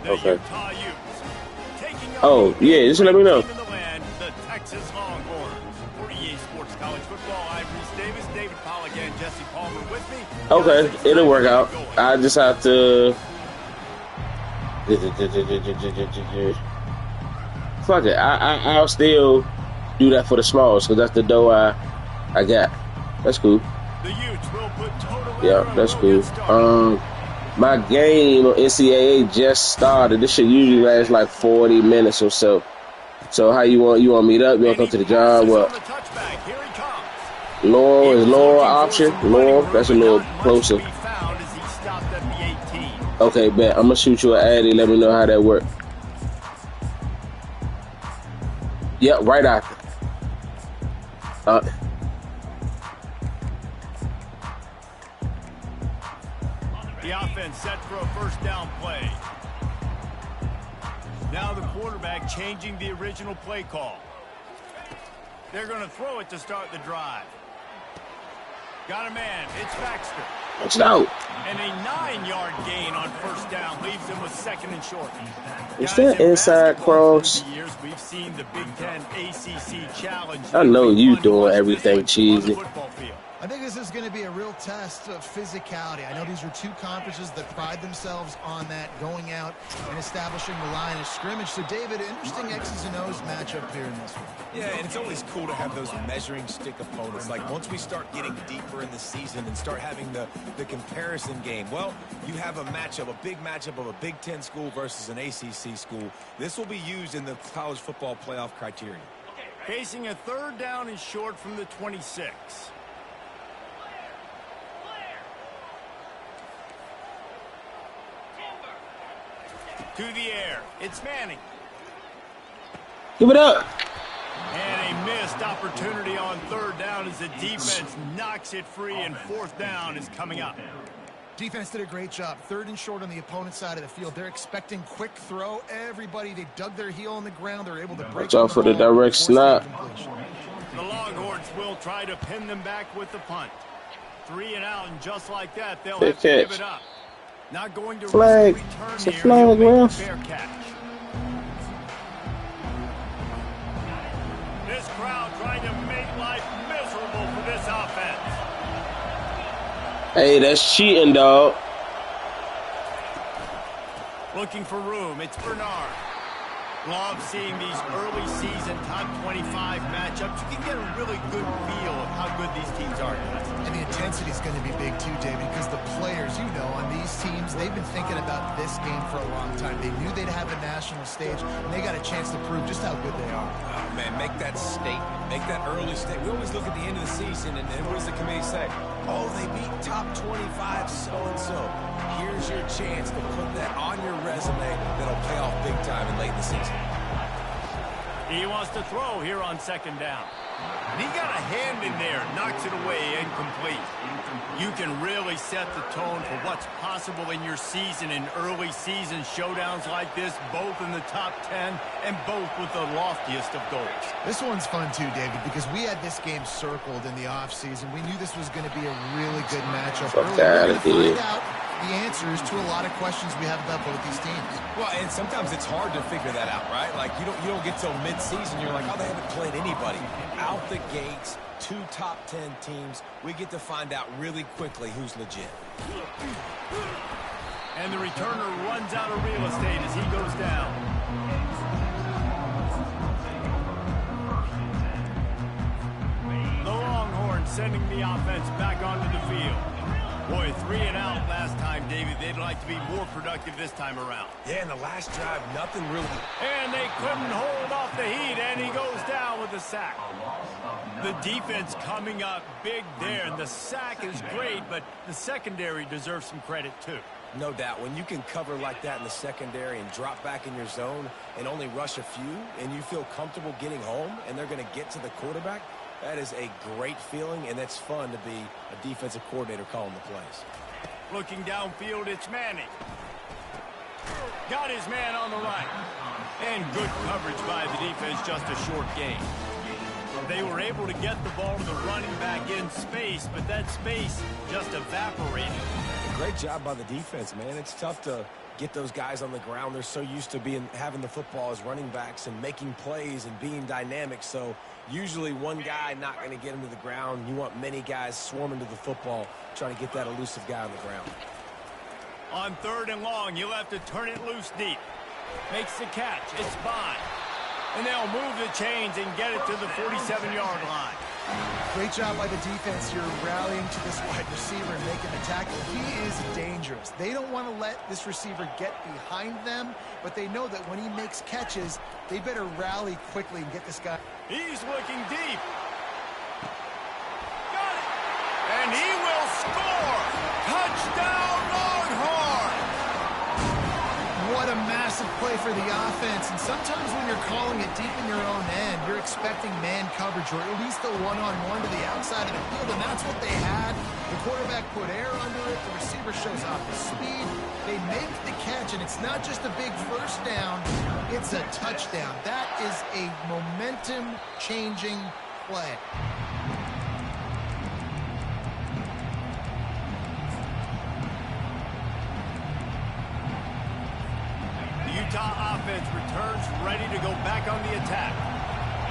Okay. Oh, yeah, just let me know. The Texas Longhorns. For EA Sports College Football, I'm Reese Davis, David Pollack, and Jesse Palmer with me. Okay, it'll work out. I just have to... Fuck it. I'll still do that for the smalls because that's the dough I got. That's cool. Yeah, that's cool. My game on NCAA just started. This shit usually lasts like 40 minutes or so. So how you want to meet up? You want to come to the job? What? Laurel is Laurel option. Laurel, that's a little closer. Okay, bet. I'm gonna shoot you an addy. Let me know how that works. Yep, right after. The offense set for a first down play. Now the quarterback changing the original play call. They're going to throw it to start the drive. Got a man. It's Baxter. Watch out. And a 9-yard gain on first down leaves him with second and short. Is that inside cross? We've seen the Big Ten ACC challenge. I know you doing everything cheesy. I think this is going to be a real test of physicality. I know these are two conferences that pride themselves on that, going out and establishing the line of scrimmage. So, David, interesting X's and O's matchup here in this one. Yeah, and it's always cool to have those measuring stick opponents. Like, once we start getting deeper in the season and start having the comparison game, well, you have a matchup, a big matchup of a Big Ten school versus an ACC school. This will be used in the college football playoff criteria. Facing a third down and short from the 26. To the air. It's Manning. Give it up. And a missed opportunity on third down as the defense knocks it free, and fourth down is coming up. Defense did a great job. Third and short on the opponent's side of the field. They're expecting quick throw. Everybody, they dug their heel on the ground. They're able to break. Watch out for the direct snap. The Longhorns will try to pin them back with the punt. 3 and out, and just like that, they'll have to give it up. Not going to flag. It's a flag, ref. This crowd trying to make life miserable for this offense. Hey, that's cheating, dog. Looking for room. It's Bernard. Love seeing these early season top 25 matchups. You can get a really good feel of how good these teams are. And the intensity is going to be big too, David, because the players, you know, on these teams, they've been thinking about this game for a long time. They knew they'd have a national stage, and they got a chance to prove just how good they are. Oh, man, make that statement. Make that early statement. We always look at the end of the season, and what does the committee say? Oh, they beat top 25 so-and-so. Here's your chance to put that on your resume that'll pay off big time and late in the season. He wants to throw here on second down. And he got a hand in there, knocks it away, incomplete. You can really set the tone for what's possible in your season in early season showdowns like this, both in the top 10 and both with the loftiest of goals. This one's fun too, David, because we had this game circled in the offseason. We knew this was going to be a really good matchup. Fuck out of here. The answers to a lot of questions we have about both these teams. Well, and sometimes it's hard to figure that out, right? Like, you don't get till mid-season, you're like, oh, they haven't played anybody. Out the gates, 2 top 10 teams, we get to find out really quickly who's legit. And the returner runs out of real estate as he goes down. The Longhorns sending the offense back onto the field. Boy, 3 and out last time, David. They'd like to be more productive this time around. Yeah, in the last drive, nothing really. And they couldn't hold off the heat, and he goes down with a sack. The defense coming up big there, and the sack is great, but the secondary deserves some credit too. No doubt. When you can cover like that in the secondary and drop back in your zone and only rush a few, and you feel comfortable getting home, and they're going to get to the quarterback, that is a great feeling, and that's fun to be a defensive coordinator calling the plays. Looking downfield, it's Manning. Got his man on the right. And good coverage by the defense, just a short gain. They were able to get the ball to the running back in space, but that space just evaporated. The Great job by the defense, man. It's tough to get those guys on the ground. They're so used to having the football as running backs and making plays and being dynamic. So usually one guy not going to get him to the ground. You want many guys swarming to the football, trying to get that elusive guy on the ground. On 3rd and long, you'll have to turn it loose deep. Makes the catch. It's Bond. And they'll move the chains and get it to the 47-yard line. Great job by the defense. You're rallying to this wide receiver and making the tackle. He is dangerous. They don't want to let this receiver get behind them, but they know that when he makes catches, they better rally quickly and get this guy. He's looking deep. Got it. And he will score. Touchdown, Longhorns. What a massive play for the offense. And sometimes when you're calling it deep in your own end, you're expecting man coverage or at least a one-on-one to the outside of the field, and that's what they had. The quarterback put air under it. The receiver shows off his speed. They make the catch, and it's not just a big first down. It's a touchdown. That is a momentum-changing play. Utah offense returns ready to go back on the attack.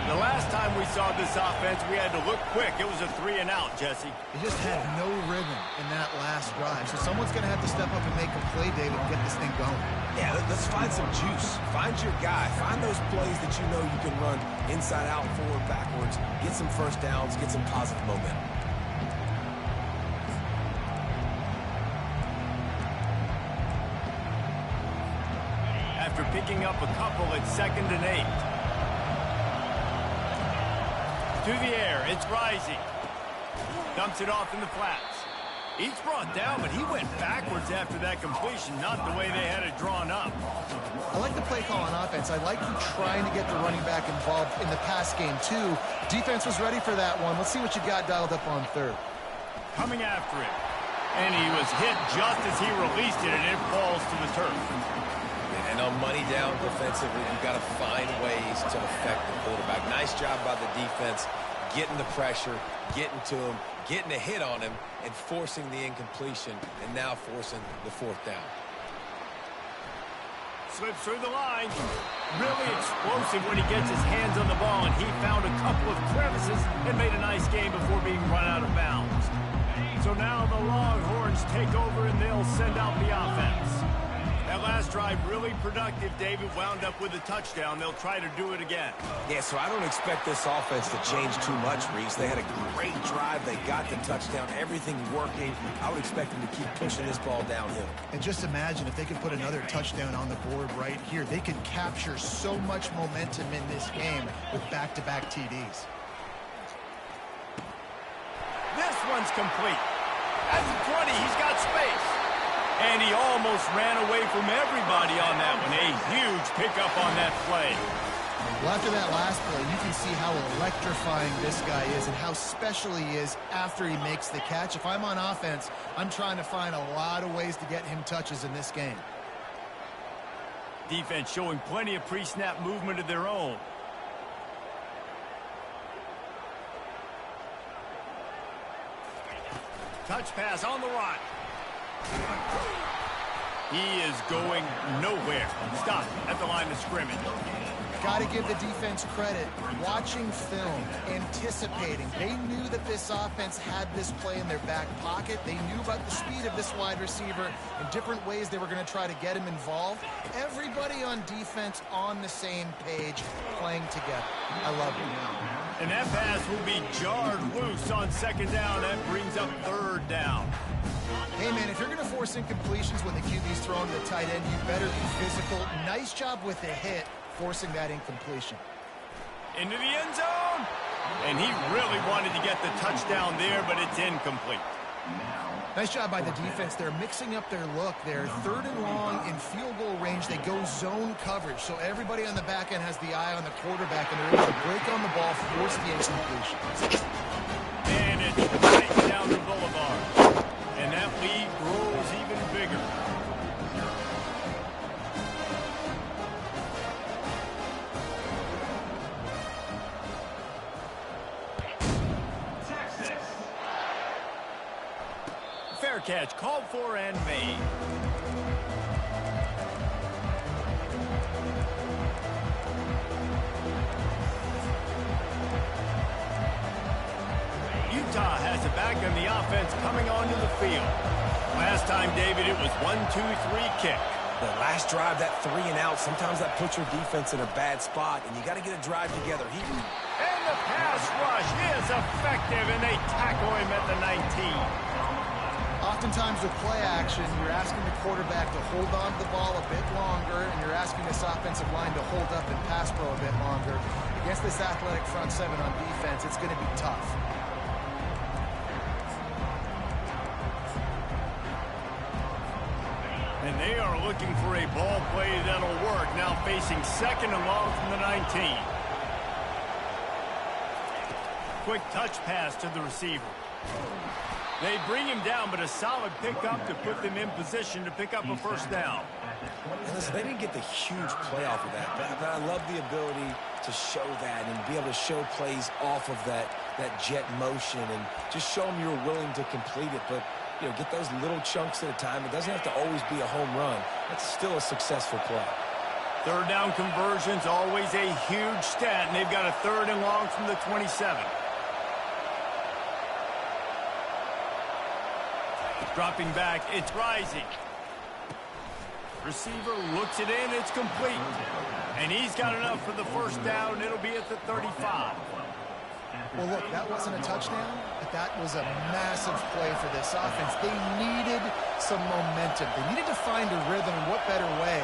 The last time we saw this offense, we had to look quick. It was a 3-and-out, Jesse. They just had no rhythm in that last drive. So someone's going to have to step up and make a play, David, and get this thing going. Yeah, let's find some juice. Find your guy. Find those plays that you know you can run inside out, forward, backwards. Get some first downs. Get some positive momentum. After picking up a couple at 2nd and 8. To the air, it's Rising. Dumps it off in the flats. He's brought down, but he went backwards after that completion, not the way they had it drawn up. I like the play call on offense. I like you trying to get the running back involved in the pass game, too. Defense was ready for that one. Let's see what you got dialed up on 3rd. Coming after it. And he was hit just as he released it, and it falls to the turf. And on money down defensively, you've got to find ways to affect the quarterback. Nice job by the defense, getting the pressure, getting to him, getting a hit on him, and forcing the incompletion, and now forcing the 4th down. Slips through the line. Really explosive when he gets his hands on the ball, and he found a couple of crevices and made a nice game before being run out of bounds. So now the Longhorns take over, and they'll send out the offense. That last drive really productive. David wound up with a touchdown. They'll try to do it again. Yeah, so I don't expect this offense to change too much, Reese. They had a great drive. They got the touchdown. Everything working. I would expect them to keep pushing this ball downhill. And just imagine if they could put another touchdown on the board right here. They could capture so much momentum in this game with back-to-back TDs. This one's complete. At the 20, he's got space. And he almost ran away from everybody on that one. A huge pickup on that play. Well, after that last play, you can see how electrifying this guy is and how special he is after he makes the catch. If I'm on offense, I'm trying to find a lot of ways to get him touches in this game. Defense showing plenty of pre-snap movement of their own. Touch pass on the run. He is going nowhere. Stop at the line of scrimmage. Got to give the defense credit. Watching film, anticipating. They knew that this offense had this play in their back pocket. They knew about the speed of this wide receiver and different ways they were going to try to get him involved. Everybody on defense on the same page, playing together. I love it. And that pass will be jarred loose on 2nd down. That brings up 3rd down. Hey, man, if you're going to force incompletions when the QB's throwing to the tight end, you better be physical. Nice job with the hit, forcing that incompletion. Into the end zone. And he really wanted to get the touchdown there, but it's incomplete. Nice job by the defense. They're mixing up their look. They're 3rd and long in field goal range. They go zone coverage. So everybody on the back end has the eye on the quarterback, and they're able to break on the ball, force the incompletion. And it's right down the boulevard. And that lead grows even bigger. Fair catch called for and made. Utah has it back in the offense coming onto the field. Last time, David, it was 1-2-3 kick. The last drive, that 3 and out, sometimes that puts your defense in a bad spot, and you got to get a drive together. And the pass rush is effective, and they tackle him at the 19. Oftentimes with play action, you're asking the quarterback to hold on to the ball a bit longer, and you're asking this offensive line to hold up and pass pro a bit longer. Against this athletic front seven on defense, it's going to be tough. And they are looking for a ball play that'll work. Now facing second and long from the 19. Quick touch pass to the receiver. They bring him down, but a solid pickup to put them in position to pick up a first down. And listen, they didn't get the huge play off of that, but I love the ability to show that and be able to show plays off of that jet motion and just show them you're willing to complete it. But you know, get those little chunks at a time. It doesn't have to always be a home run. That's still a successful play. Third down conversions, always a huge stat, and they've got a third and long from the 27. Dropping back, it's rising. Receiver looks it in, it's complete. And he's got enough for the first down. It'll be at the 35. Well, look, that wasn't a touchdown, but that was a massive play for this offense. They needed some momentum. They needed to find a rhythm, and what better way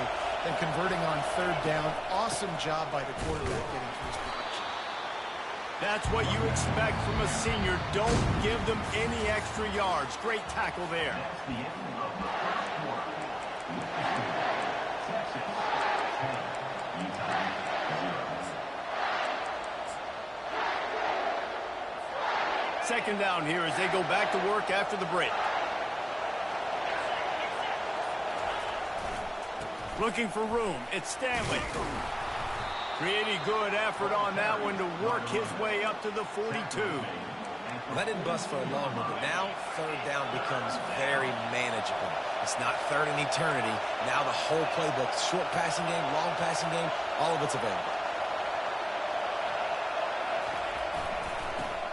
than converting on third down. Awesome job by the quarterback getting to his position. That's what you expect from a senior. Don't give them any extra yards. Great tackle there. Second down here as they go back to work after the break. Looking for room. It's Stanley. Creating good effort on that one to work his way up to the 42. Well, that didn't bust for a long one, but now third down becomes very manageable. It's not third in eternity. Now the whole playbook, short passing game, long passing game, all of it's available.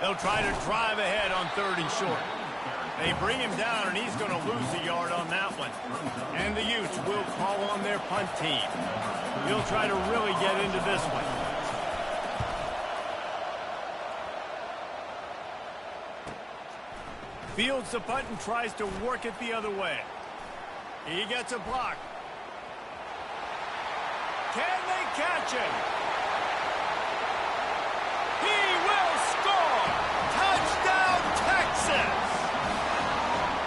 They'll try to drive ahead on third and short. They bring him down, and he's going to lose a yard on that one. And the Utes will call on their punt team. He'll try to really get into this one. Fields the punt and tries to work it the other way. He gets a block. Can they catch him? He will score! Touchdown, Texas!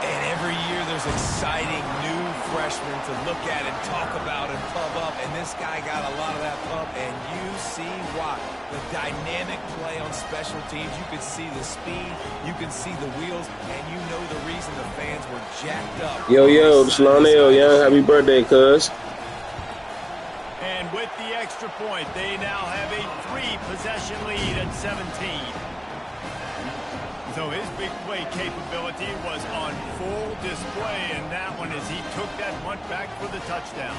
And every year there's exciting new freshmen to look at and talk about and pump up. And this guy got a lot of that pump, and you see why. The dynamic play on special teams. You could see the speed. You can see the wheels. And you know the reason the fans were jacked up. Yo, this is Lonell, young. Happy birthday, cuz. And with the extra point, they now have a 3-possession lead at 17. So his big play capability was on full display in that one as he took that punt back for the touchdown.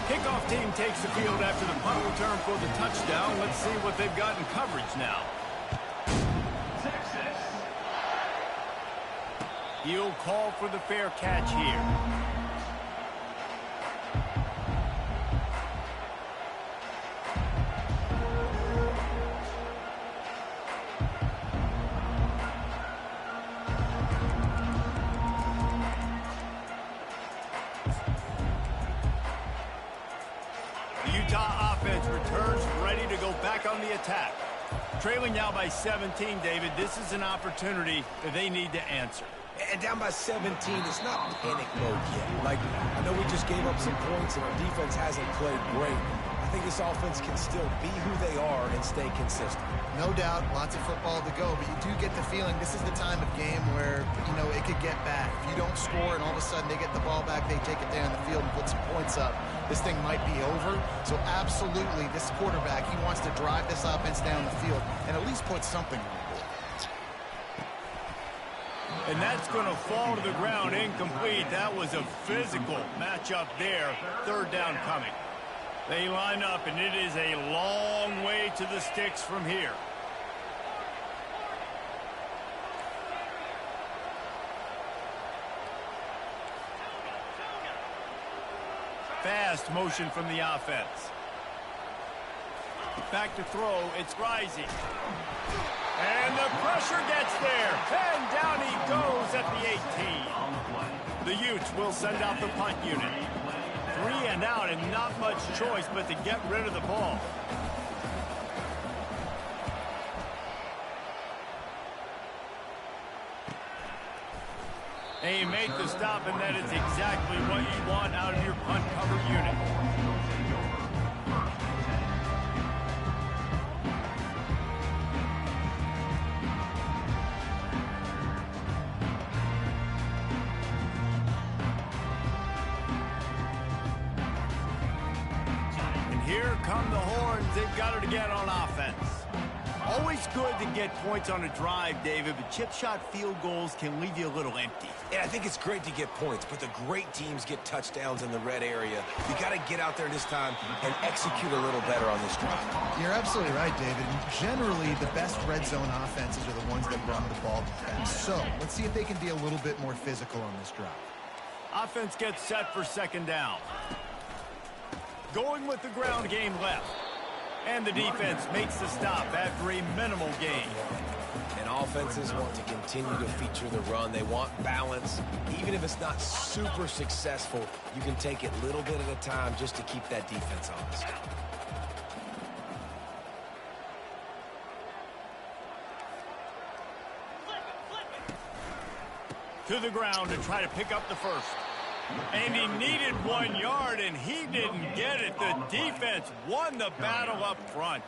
Kickoff team takes the field after the punt return for the touchdown. Let's see what they've got in coverage now. He'll call for the fair catch here. The Utah offense returns ready to go back on the attack. Trailing now by 17, David, this is an opportunity that they need to answer. And down by 17, it's not panic mode yet. Like, I know we just gave up some points and our defense hasn't played great. I think this offense can still be who they are and stay consistent. No doubt, lots of football to go, but you do get the feeling this is the time of game where, you know, it could get back. If you don't score and all of a sudden they get the ball back, they take it down the field and put some points up, this thing might be over. So absolutely, this quarterback, he wants to drive this offense down the field and at least put something on the board. And that's going to fall to the ground incomplete. That was a physical matchup there. Third down coming. They line up, and it is a long way to the sticks from here. Fast motion from the offense. Back to throw. It's Rising. And the pressure gets there. And down he goes at the 18. The Utes will send out the punt unit. 3 and out, and not much choice but to get rid of the ball. And you make the stop, and that is exactly what you want out of your punt cover unit. Here come the horns. They've got it again on offense. Always good to get points on a drive, David, but chip shot field goals can leave you a little empty. Yeah, I think it's great to get points, but the great teams get touchdowns in the red area. You got to get out there this time and execute a little better on this drive. You're absolutely right, David. Generally, the best red zone offenses are the ones that run the ball best. So let's see if they can be a little bit more physical on this drive. Offense gets set for second down. Going with the ground game left. And the defense makes the stop after a minimal gain. And offenses want to continue to feature the run. They want balance. Even if it's not super successful, you can take it little bit at a time just to keep that defense honest. To the ground to try to pick up the first. And he needed 1 yard, and he didn't get it. The defense won the battle up front.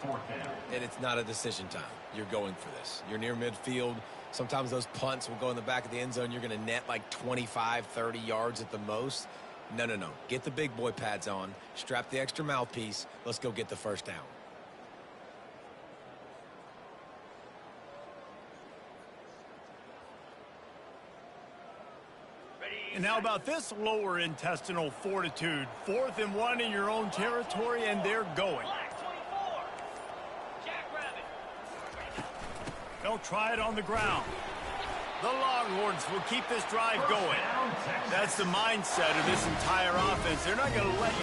And it's not a decision time. You're going for this. You're near midfield. Sometimes those punts will go in the back of the end zone. You're going to net like 25, 30 yards at the most. No. Get the big boy pads on. Strap the extra mouthpiece. Let's go get the first down. And how about this lower intestinal fortitude? 4th and 1 in your own territory, and they're going. They'll try it on the ground. The Longhorns will keep this drive going. That's the mindset of this entire offense. They're not going to let you